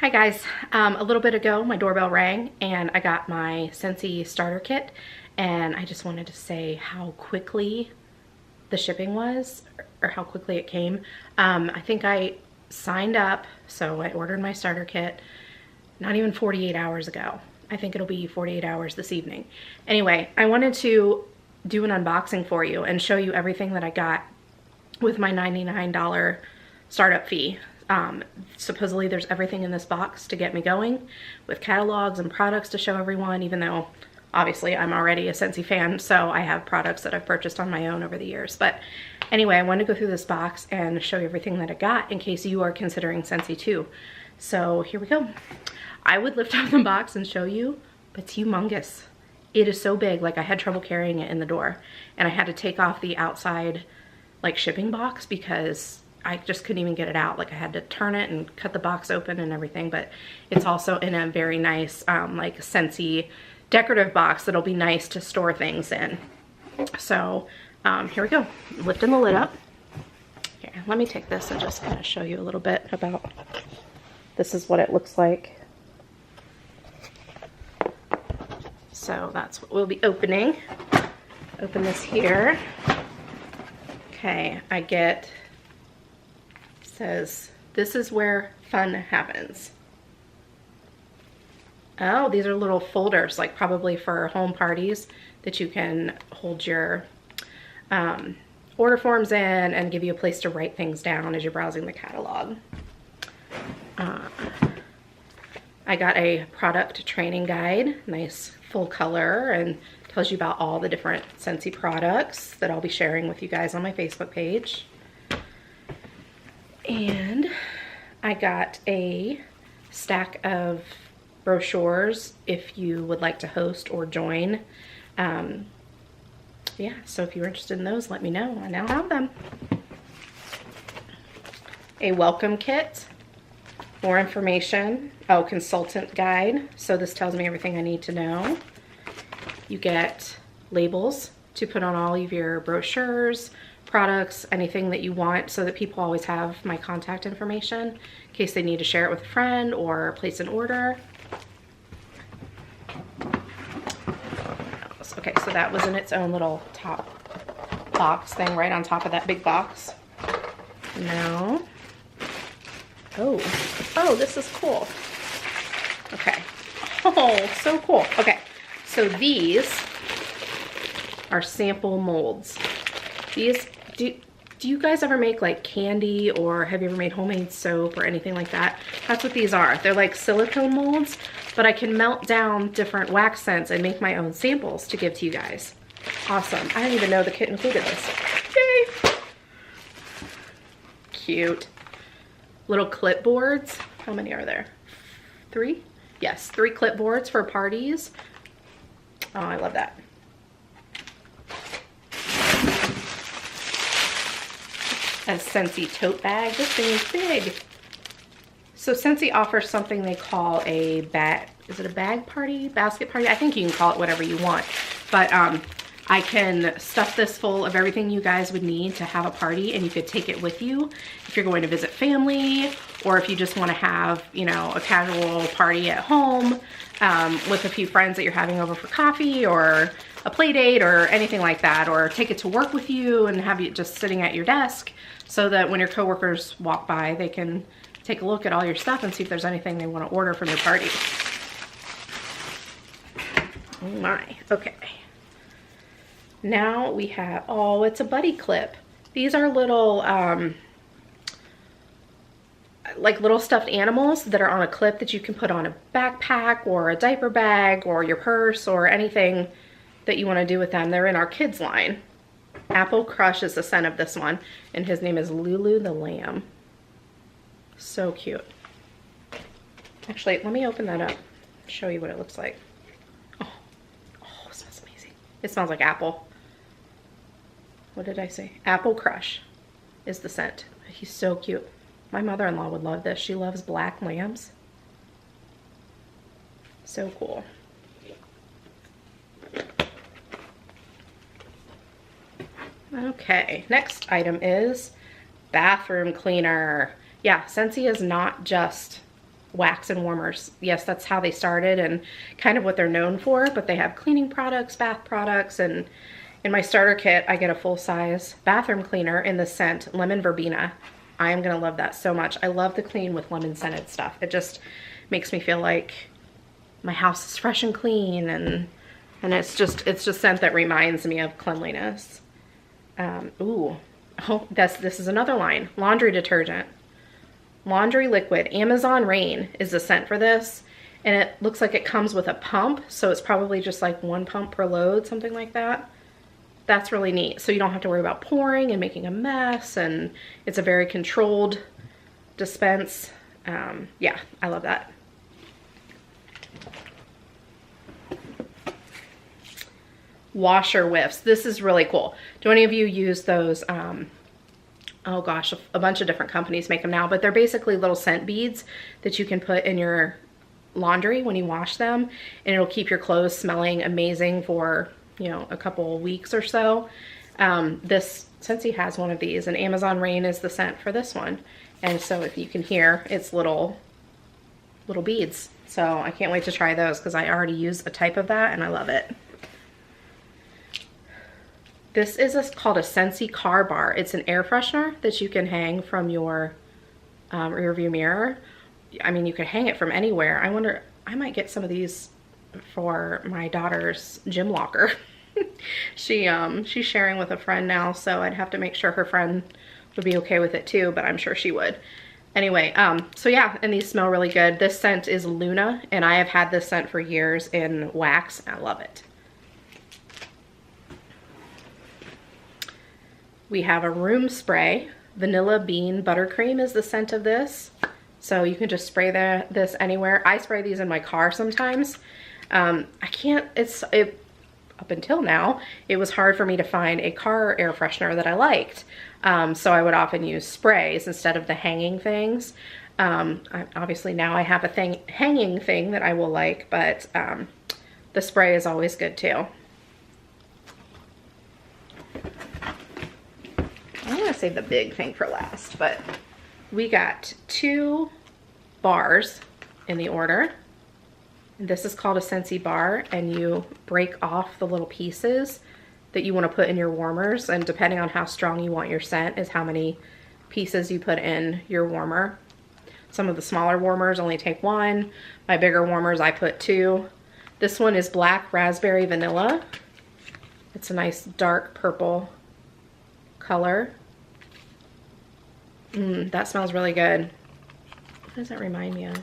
Hi guys, a little bit ago my doorbell rang and I got my Scentsy starter kit, and I just wanted to say how quickly the shipping was, or how quickly it came. I think I signed up, so I ordered my starter kit not even 48 hours ago. I think it'll be 48 hours this evening. Anyway, I wanted to do an unboxing for you and show you everything that I got with my $99 startup fee. Supposedly there's everything in this box to get me going, with catalogs and products to show everyone, even though obviously I'm already a Scentsy fan, so I have products that I've purchased on my own over the years. But anyway, I wanted to go through this box and show you everything that I got in case you are considering Scentsy too. So here we go. I would lift up the box and show you, but it's humongous. It is so big, like I had trouble carrying it in the door, and I had to take off the outside like shipping box because I just couldn't even get it out. Like I had to turn it and cut the box open and everything, but it's also in a very nice like Scentsy decorative box that'll be nice to store things in. So here we go, lifting the lid up. Here, let me take this and just kind of show you a little bit about, this is what it looks like. So that's what we'll be opening. Open this here. Okay, I get, says, this is where fun happens. Oh, these are little folders, like probably for home parties that you can hold your order forms in and give you a place to write things down as you're browsing the catalog. I got a product training guide, nice full color, and tells you about all the different Scentsy products that I'll be sharing with you guys on my Facebook page. And I got a stack of brochures if you would like to host or join. Yeah, so if you're interested in those, let me know. I now have them. A welcome kit, more information. Oh, consultant guide. So this tells me everything I need to know. You get labels to put on all of your brochures, products, anything that you want, so that people always have my contact information in case they need to share it with a friend or place an order. Okay, so that was in its own little top box thing right on top of that big box. Now, oh, this is cool. Okay, oh, so cool. Okay, so these are sample molds. These, do you guys ever make like candy, or have you ever made homemade soap or anything like that? That's what these are. They're like silicone molds, but I can melt down different wax scents and make my own samples to give to you guys. Awesome. I didn't even know the kit included this. Yay! Cute. Little clipboards. How many are there? 3? Yes, 3 clipboards for parties. Oh, I love that. A Scentsy tote bag. This thing is big. So Scentsy offers something they call a bag, is it a bag party, basket party? I think you can call it whatever you want. But I can stuff this full of everything you guys would need to have a party, and you could take it with you if you're going to visit family, or if you just want to have, you know, a casual party at home with a few friends that you're having over for coffee, or a play date, or anything like that, or take it to work with you and have it just sitting at your desk so that when your coworkers walk by, they can take a look at all your stuff and see if there's anything they want to order from your party. Oh my, okay. Now we have, oh, it's a buddy clip. These are little, like little stuffed animals that are on a clip that you can put on a backpack or a diaper bag or your purse or anything that you want to do with them. They're in our kids line. Apple Crush is the scent of this one, and his name is Lulu the Lamb. So cute. Actually, let me open that up, show you what it looks like. Oh, it smells amazing. It smells like apple. What did I say? Apple Crush is the scent. He's so cute. My mother-in-law would love this. She loves black lambs. So cool. Okay, next item is bathroom cleaner. Yeah, Scentsy is not just wax and warmers. Yes, that's how they started and kind of what they're known for, but they have cleaning products, bath products, and in my starter kit, I get a full-size bathroom cleaner in the scent Lemon Verbena. I am gonna love that so much. I love to clean with lemon scented stuff. It just makes me feel like my house is fresh and clean, and it's just scent that reminds me of cleanliness. Ooh, oh, this is another line. Laundry detergent. Laundry liquid. Amazon Rain is the scent for this, and it looks like it comes with a pump, so it's probably just like 1 pump per load, something like that. That's really neat. So you don't have to worry about pouring and making a mess, and it's a very controlled dispense. Yeah, I love that. Washer whiffs. This is really cool. Do any of you use those? Oh gosh, a bunch of different companies make them now, but they're basically little scent beads that you can put in your laundry when you wash them, and it'll keep your clothes smelling amazing for, you know, a couple weeks or so. This Scentsy has one of these, and Amazon Rain is the scent for this one. And so if you can hear, it's little beads. So I can't wait to try those because I already use a type of that and I love it. This is called a Scentsy car bar. It's an air freshener that you can hang from your rear view mirror. I mean, you could hang it from anywhere. I wonder, I might get some of these for my daughter's gym locker. She's sharing with a friend now, so I'd have to make sure her friend would be okay with it too, but I'm sure she would. Anyway, so yeah, and these smell really good. This scent is Luna, and I have had this scent for years in wax. I love it. We have a room spray. Vanilla Bean Buttercream is the scent of this. So you can just spray this anywhere. I spray these in my car sometimes. I can't, up until now, it was hard for me to find a car air freshener that I liked. So I would often use sprays instead of the hanging things. Obviously now I have a hanging thing that I will like, but the spray is always good too. I'm gonna save the big thing for last, but we got 2 bars in the order. This is called a Scentsy bar, and you break off the little pieces that you want to put in your warmers, and depending on how strong you want your scent is how many pieces you put in your warmer. Some of the smaller warmers only take 1. My bigger warmers I put 2. This one is Black Raspberry Vanilla. It's a nice dark purple color. That smells really good. What does that remind me of?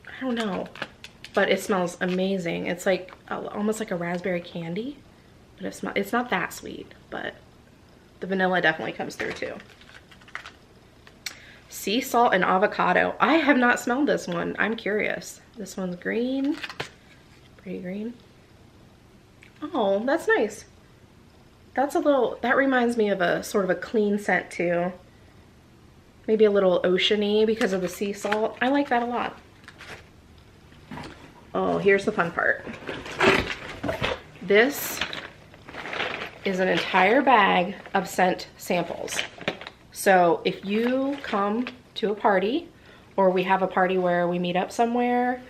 I don't know, but it smells amazing. It's like almost like a raspberry candy, but it's not that sweet, but the vanilla definitely comes through too. Sea salt and avocado. I have not smelled this one. I'm curious. This one's green, pretty green. Oh, that's nice. That's that reminds me of a sort of a clean scent too. Maybe a little oceany because of the sea salt. I like that a lot. Oh, here's the fun part. This is an entire bag of scent samples. So if you come to a party, or we have a party where we meet up somewhere,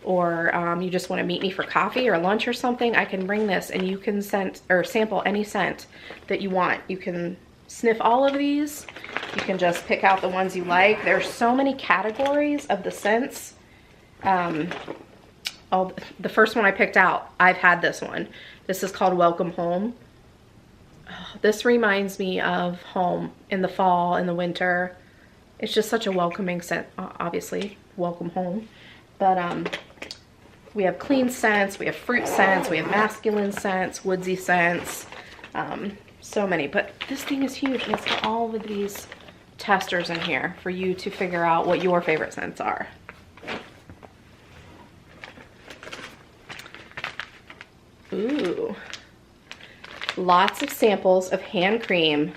or you just want to meet me for coffee or lunch or something, I can bring this and you can sample any scent that you want. You can sniff all of these. You can just pick out the ones you like. There's so many categories of the scents. The first one I picked out, I've had this one. This is called Welcome Home. Oh, this reminds me of home in the fall, in the winter. It's just such a welcoming scent, obviously, welcome home. But we have clean scents, we have fruit scents, we have masculine scents, woodsy scents, so many. But this thing is huge, and it's got all of these testers in here for you to figure out what your favorite scents are. Ooh, lots of samples of hand cream.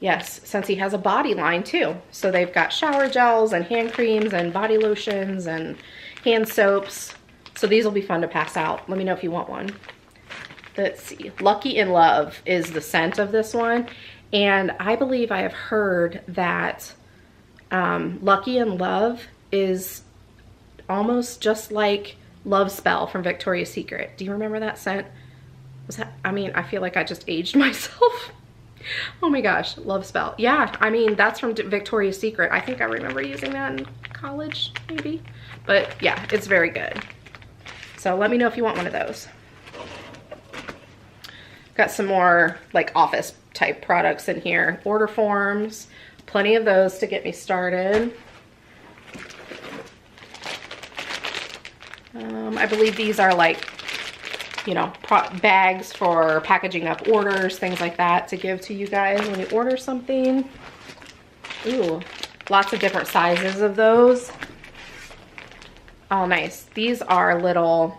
Yes, Scentsy has a body line too. So they've got shower gels and hand creams and body lotions and hand soaps. So these will be fun to pass out. Let me know if you want one. Let's see, Lucky in Love is the scent of this one. And I believe I have heard that Lucky and Love is almost just like Love Spell from Victoria's Secret. Do you remember that scent? Was that, I mean, I feel like I just aged myself. Oh my gosh, Love Spell. Yeah, I mean, that's from Victoria's Secret. I think I remember using that in college, maybe. But yeah, it's very good. So let me know if you want one of those. Got some more like office type products in here. Order forms, plenty of those to get me started. I believe these are like, you know, bags for packaging up orders, things like that to give to you guys when you order something. Ooh, lots of different sizes of those. Oh, nice. These are little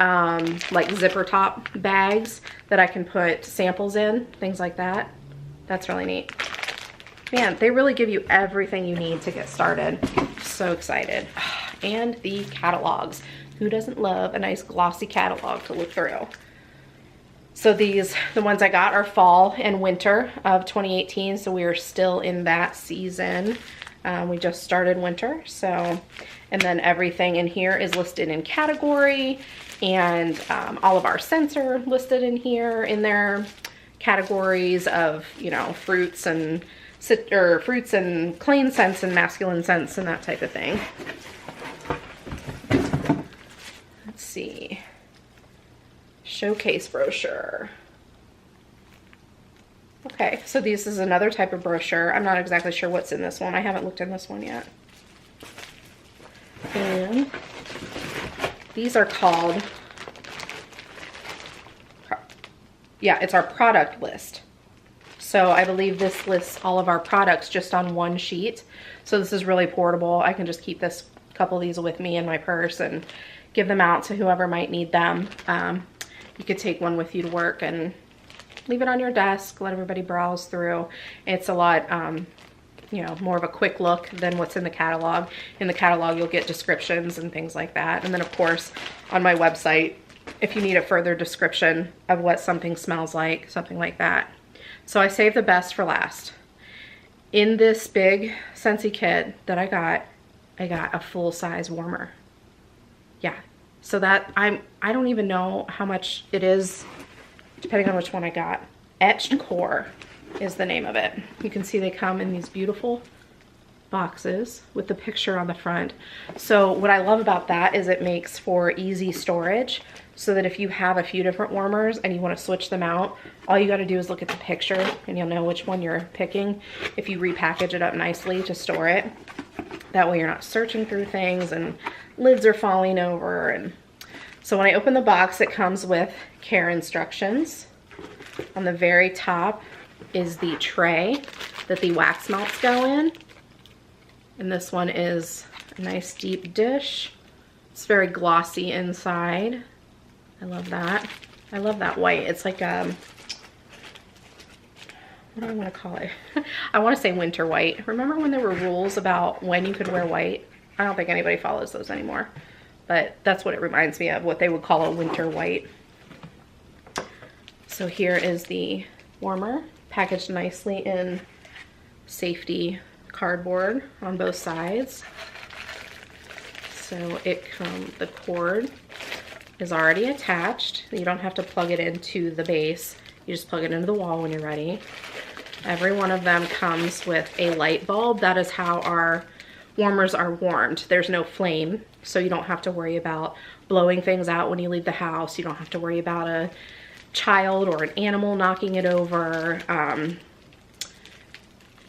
like zipper top bags that I can put samples in, things like that. That's really neat. Man, they really give you everything you need to get started. So excited. And the catalogs. Who doesn't love a nice glossy catalog to look through? So these, the ones I got are fall and winter of 2018. So we are still in that season. We just started winter. So, and then everything in here is listed in category, and all of our scents are listed in here in their categories of, you know, fruits and clean scents and masculine scents and that type of thing. Let's see. Showcase brochure. Okay, so this is another type of brochure. I'm not exactly sure what's in this one. I haven't looked in this one yet. And these are called, yeah, it's our product list. So I believe this lists all of our products just on one sheet. So this is really portable. I can just keep this couple of these with me in my purse and give them out to whoever might need them. You could take one with you to work and leave it on your desk, let everybody browse through. It's a lot, you know, more of a quick look than what's in the catalog. In the catalog, you'll get descriptions and things like that. And then of course, on my website, if you need a further description of what something smells like, something like that. So I saved the best for last. In this big Scentsy kit that I got a full-size warmer. Yeah, so that I don't even know how much it is, depending on which one I got. Etched Core is the name of it. You can see they come in these beautiful boxes with the picture on the front. So what I love about that is it makes for easy storage, so that if you have a few different warmers and you want to switch them out, all you got to do is look at the picture and you'll know which one you're picking if you repackage it up nicely to store it. That way you're not searching through things and lids are falling over. And so when I open the box, it comes with care instructions. On the very top is the tray that the wax melts go in. And this one is a nice deep dish. It's very glossy inside. I love that. I love that white. It's like what do I want to call it? I want to say winter white. Remember when there were rules about when you could wear white? I don't think anybody follows those anymore, but that's what it reminds me of, what they would call a winter white. So here is the warmer, packaged nicely in safety cardboard on both sides. So the cord is already attached. You don't have to plug it into the base. You just plug it into the wall when you're ready. Every one of them comes with a light bulb. That is how our warmers are warmed. There's no flame, so you don't have to worry about blowing things out when you leave the house. You don't have to worry about a child or an animal knocking it over.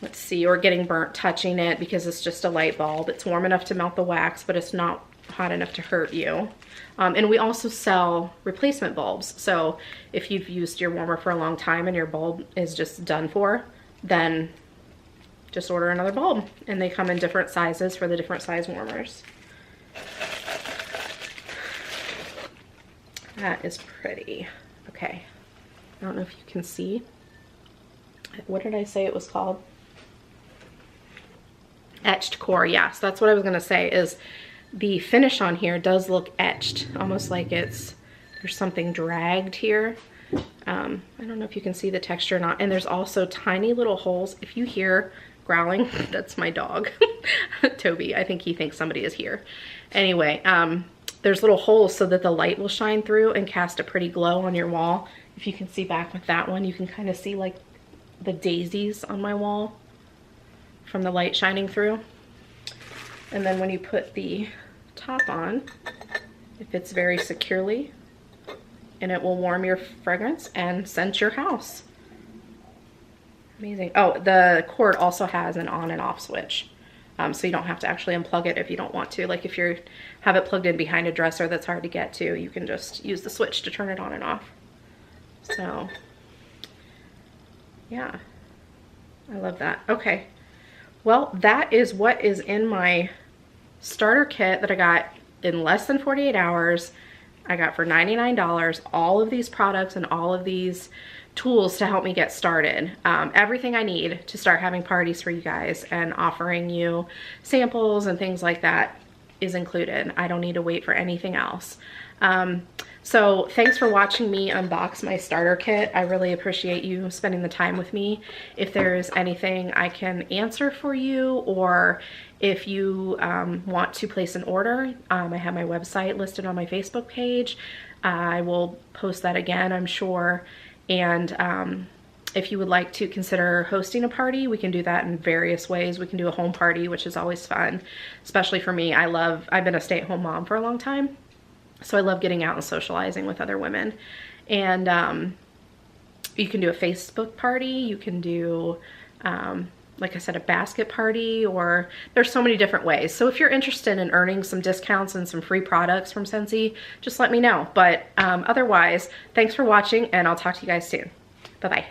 Let's see, or getting burnt touching it, because it's just a light bulb. It's warm enough to melt the wax, but it's not hot enough to hurt you. And we also sell replacement bulbs. So if you've used your warmer for a long time and your bulb is just done for, then just order another bulb. And they come in different sizes for the different size warmers. That is pretty. Okay, I don't know if you can see. What did I say it was called? Etched Core, yes, that's what I was gonna say, is the finish on here does look etched, almost like there's something dragged here. I don't know if you can see the texture or not. And there's also tiny little holes. If you hear growling? That's my dog, Toby. I think he thinks somebody is here. Anyway, there's little holes so that the light will shine through and cast a pretty glow on your wall. If you can see back with that one, you can kind of see like the daisies on my wall from the light shining through. And then when you put the top on, it fits very securely and it will warm your fragrance and scent your house. Amazing. Oh, the cord also has an on and off switch. So you don't have to actually unplug it if you don't want to. Like if you have it plugged in behind a dresser that's hard to get to, you can just use the switch to turn it on and off. So yeah, I love that. Okay, well, that is what is in my starter kit that I got in less than 48 hours. I got for $99 all of these products and all of these tools to help me get started. Everything I need to start having parties for you guys and offering you samples and things like that is included. I don't need to wait for anything else. So thanks for watching me unbox my starter kit. I really appreciate you spending the time with me. If there's anything I can answer for you, or if you want to place an order, I have my website listed on my Facebook page. I will post that again, I'm sure. And if you would like to consider hosting a party, we can do that in various ways. We can do a home party, which is always fun, especially for me. I've been a stay-at-home mom for a long time, so I love getting out and socializing with other women. And you can do a Facebook party. You can do, like I said, a basket party, or there's so many different ways. So if you're interested in earning some discounts and some free products from Scentsy, just let me know. But otherwise, thanks for watching, and I'll talk to you guys soon. Bye-bye.